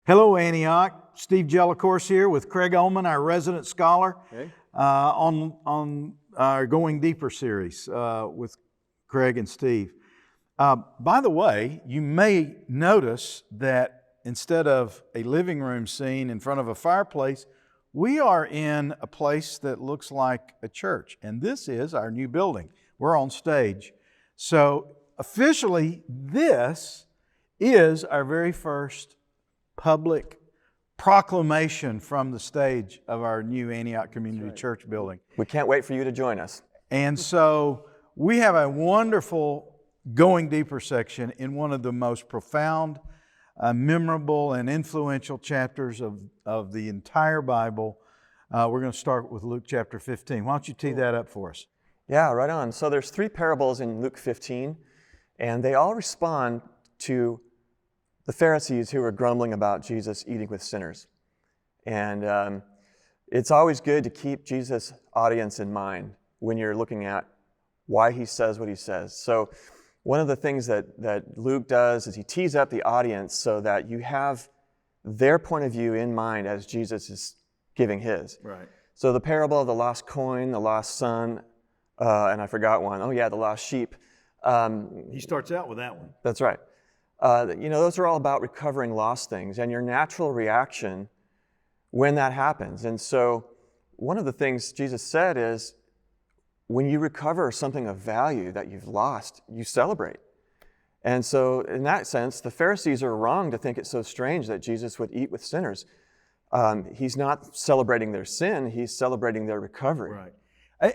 Hello, Antioch. Steve Jellicourse here with Craig Ullman, our resident scholar, on our Going Deeper series with Craig and Steve. By the way, you may notice that instead of a living room scene in front of a fireplace, we are in a place that looks like a church, and this is our new building. We're on stage. So officially, this is our very first public proclamation from the stage of our new Antioch Community Church building. We can't wait for you to join us. And so we have a wonderful Going Deeper section in one of the most profound, memorable, and influential chapters of the entire Bible. We're going to start with Luke chapter 15. Why don't you tee that up for us? Yeah, right on. So there's 3 parables in Luke 15, and they all respond to the Pharisees who were grumbling about Jesus eating with sinners. And it's always good to keep Jesus' audience in mind when you're looking at why he says what he says. So one of the things that Luke does is he tees up the audience so that you have their point of view in mind as Jesus is giving his. Right. So the parable of the lost coin, the lost son, and I forgot one. Oh yeah, the lost sheep. He starts out with that one. That's right. Those are all about recovering lost things and your natural reaction when that happens. And so one of the things Jesus said is, when you recover something of value that you've lost, you celebrate. And so in that sense, the Pharisees are wrong to think it's so strange that Jesus would eat with sinners. He's not celebrating their sin, he's celebrating their recovery. Right.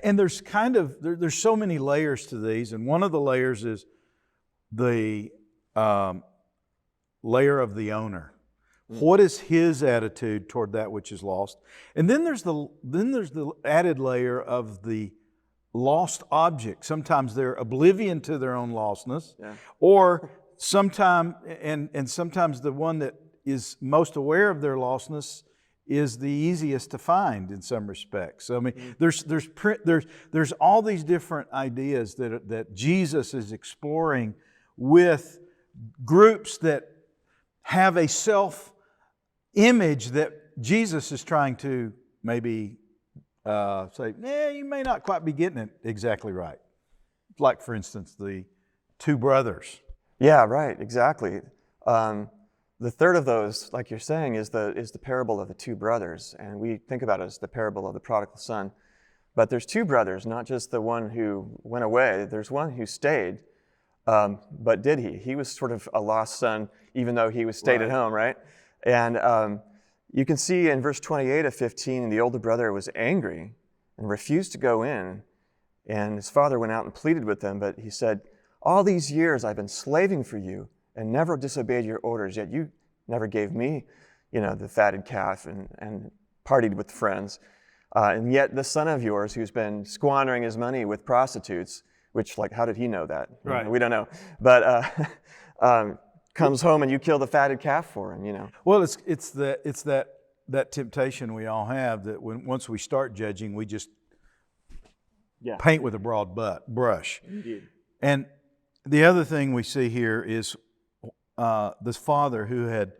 And there's there's so many layers to these, and one of the layers is the layer of the owner. What is his attitude toward that which is lost? And then there's the added layer of the lost object. Sometimes they're oblivion to their own lostness, or sometimes the one that is most aware of their lostness is the easiest to find in some respects. So, I mean, there's all these different ideas that Jesus is exploring with groups that have a self-image that Jesus is trying to maybe say, you may not quite be getting it exactly right. Like, for instance, the 2 brothers. Yeah, right, exactly. The third of those, like you're saying, is the parable of the 2 brothers, and we think about it as the parable of the prodigal son. But there's 2 brothers, not just the one who went away. There's one who stayed. But did he? He was sort of a lost son, even though he stayed at home, right? And you can see in verse 28 of 15, the older brother was angry and refused to go in. And his father went out and pleaded with him, but he said, "All these years I've been slaving for you and never disobeyed your orders, yet you never gave me, the fatted calf and partied with friends. And yet this son of yours who's been squandering his money with prostitutes," which, how did he know that? Right. We don't know. But comes home and you kill the fatted calf for him, Well, it's that temptation we all have that once we start judging, we just paint with a broad brush. Indeed. And the other thing we see here is this father who had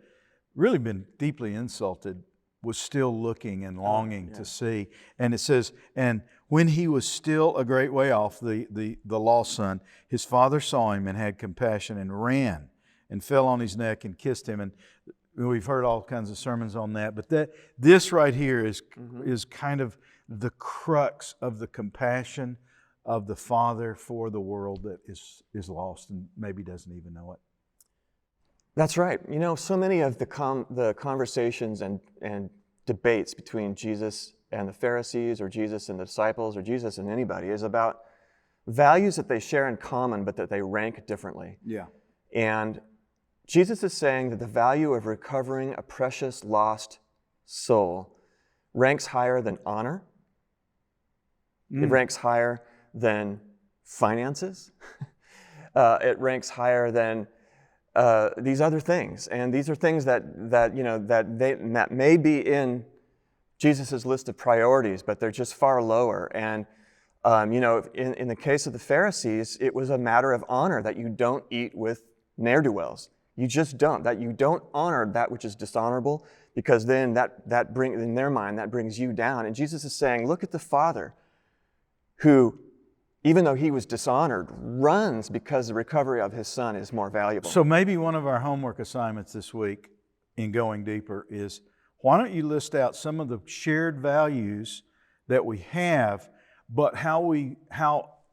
really been deeply insulted was still looking and longing to see. And it says, and when he was still a great way off, the lost son, his father saw him and had compassion and ran and fell on his neck and kissed him. And we've heard all kinds of sermons on that. But this right here is kind of the crux of the compassion of the Father for the world that is lost and maybe doesn't even know it. That's right. So many of the conversations and debates between Jesus and the Pharisees, or Jesus and the disciples, or Jesus and anybody, is about values that they share in common but that they rank differently. Yeah. And Jesus is saying that the value of recovering a precious lost soul ranks higher than honor. It ranks higher than finances. It ranks higher than these other things. And these are things that may be in Jesus' list of priorities, but they're just far lower. And in the case of the Pharisees, it was a matter of honor that you don't eat with ne'er-do-wells. You just don't. That you don't honor that which is dishonorable, because then that brings, in their mind, that brings you down. And Jesus is saying, look at the Father who, even though he was dishonored, runs because the recovery of his son is more valuable. So maybe one of our homework assignments this week in going deeper is, why don't you list out some of the shared values that we have, but how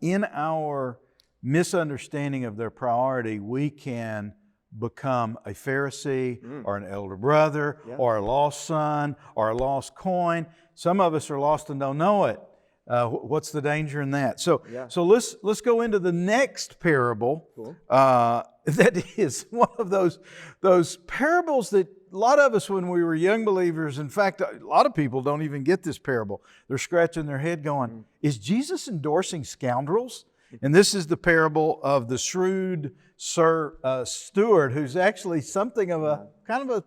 in our misunderstanding of their priority, we can become a Pharisee or an elder brother or a lost son or a lost coin. Some of us are lost and don't know it. What's the danger in that? So let's go into the next parable. Cool. That is one of those parables that a lot of us, when we were young believers, in fact, a lot of people don't even get this parable. They're scratching their head going, is Jesus endorsing scoundrels? And this is the parable of the shrewd steward, who's actually something of a kind of a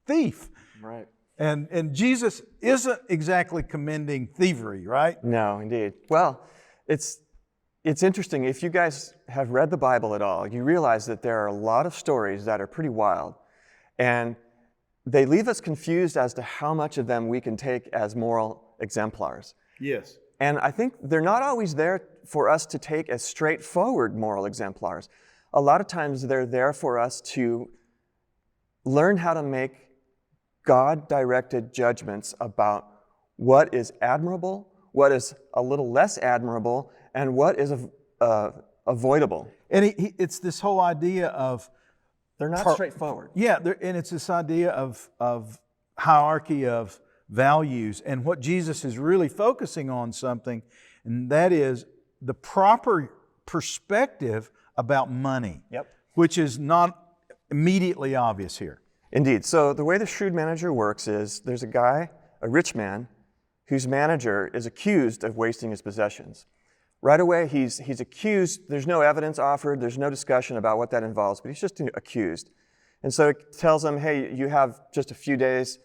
thief. Right. And Jesus isn't exactly commending thievery, right? No, indeed. Well, it's interesting. If you guys have read the Bible at all, you realize that there are a lot of stories that are pretty wild. And they leave us confused as to how much of them we can take as moral exemplars. Yes. And I think they're not always there for us to take as straightforward moral exemplars. A lot of times they're there for us to learn how to make God-directed judgments about what is admirable, what is a little less admirable, and what is avoidable. And it's this whole idea of... They're not straightforward. Yeah, and it's this idea of hierarchy of values. And what Jesus is really focusing on something, and that is the proper perspective about money, which is not immediately obvious here. Indeed. So the way the shrewd manager works is there's a guy, a rich man, whose manager is accused of wasting his possessions. Right away, he's accused. There's no evidence offered. There's no discussion about what that involves, but he's just accused. And so it tells him, hey, you have just a few days.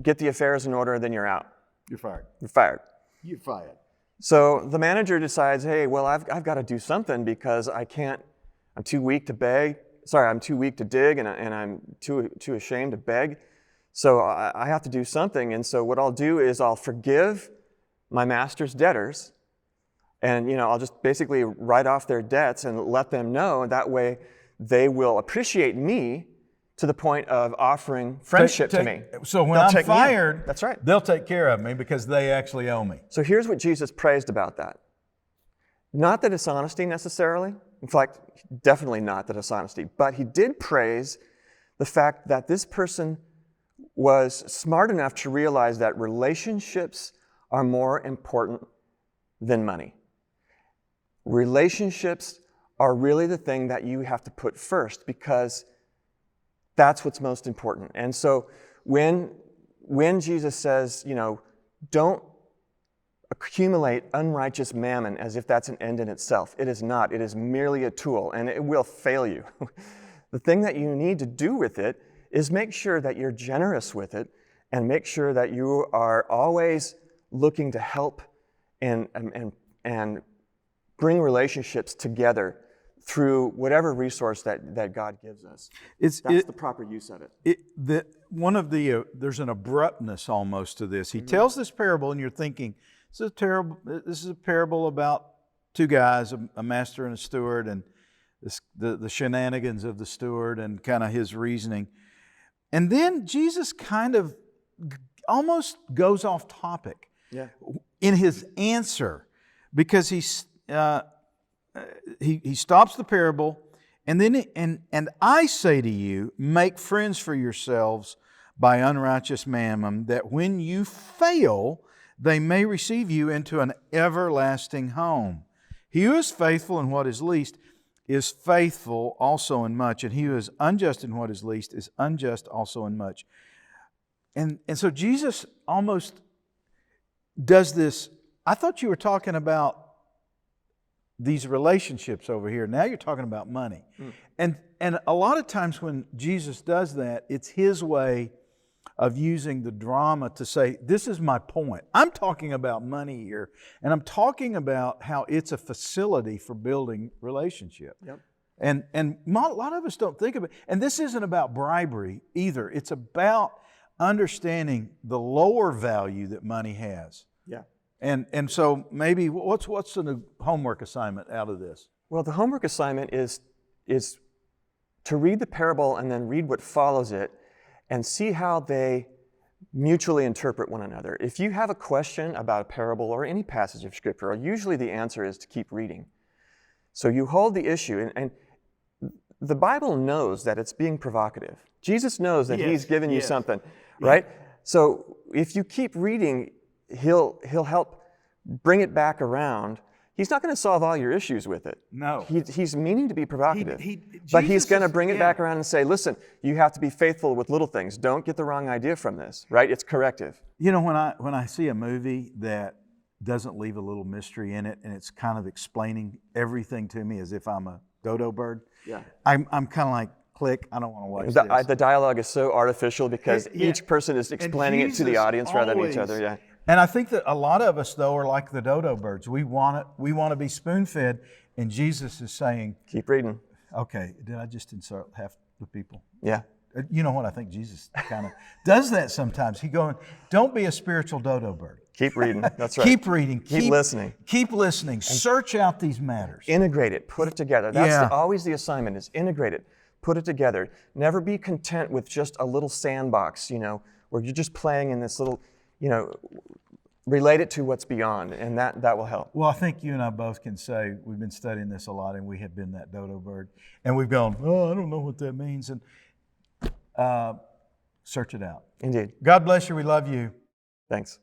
Get the affairs in order, then you're out. You're fired. You're fired. You're fired. So the manager decides, hey, well, I've got to do something because I'm too weak to beg. Sorry, I'm too weak to dig, and I'm too ashamed to beg. So I have to do something. And so what I'll do is I'll forgive my master's debtors, and I'll just basically write off their debts and let them know. That way, they will appreciate me to the point of offering friendship to me. So when I'm fired, that's right, they'll take care of me because they actually owe me. So here's what Jesus praised about that. Not the dishonesty necessarily. In fact, definitely not the dishonesty. But he did praise the fact that this person was smart enough to realize that relationships are more important than money. Relationships are really the thing that you have to put first, because that's what's most important. And so when Jesus says, don't accumulate unrighteous mammon as if that's an end in itself. It is not. It is merely a tool, and it will fail you. The thing that you need to do with it is make sure that you're generous with it, and make sure that you are always looking to help and bring relationships together through whatever resource that God gives us. That's the proper use of it. There's an abruptness almost to this. He tells this parable, and you're thinking, this is a parable about two guys, a master and a steward, and the shenanigans of the steward and kind of his reasoning. And then Jesus kind of almost goes off topic in his answer, because he stops the parable, and then and I say to you, make friends for yourselves by unrighteous mammon, that when you fail, they may receive you into an everlasting home. He who is faithful in what is least is faithful also in much, and he who is unjust in what is least is unjust also in much. And so Jesus almost does this. I thought you were talking about these relationships over here. Now you're talking about money. And a lot of times when Jesus does that, it's his way of using the drama to say, this is my point. I'm talking about money here, and I'm talking about how it's a facility for building relationship. And a lot of us don't think of it. And this isn't about bribery either. It's about understanding the lower value that money has. Yeah. And so maybe what's the homework assignment out of this? Well, the homework assignment is to read the parable and then read what follows it and see how they mutually interpret one another. If you have a question about a parable or any passage of Scripture, usually the answer is to keep reading. So you hold the issue, and the Bible knows that it's being provocative. Jesus knows that He's given you something, right? So if you keep reading, He'll help bring it back around. He's not going to solve all your issues with it. No. He's meaning to be provocative. But He's going to bring it back around and say, listen, you have to be faithful with little things. Don't get the wrong idea from this, right? It's corrective. You know, when I see a movie that doesn't leave a little mystery in it and it's kind of explaining everything to me as if I'm a dodo bird, I'm kind of like, click, I don't want to watch this. The dialogue is so artificial because each person is explaining it to the audience rather than each other. Yeah. And I think that a lot of us, though, are like the dodo birds. We want to be spoon-fed, and Jesus is saying, keep reading. Okay, did I just insult half the people? Yeah. You know what? I think Jesus kind of does that sometimes. He's going, don't be a spiritual dodo bird. Keep reading. That's right. Keep reading. Keep listening. Keep listening. Search out these matters. Integrate it. Put it together. That's always the assignment, is integrate it. Put it together. Never be content with just a little sandbox, where you're just playing in this little, relate it to what's beyond, and that will help. Well, I think you and I both can say we've been studying this a lot, and we have been that dodo bird. And we've gone, I don't know what that means. And search it out. Indeed. God bless you. We love you. Thanks.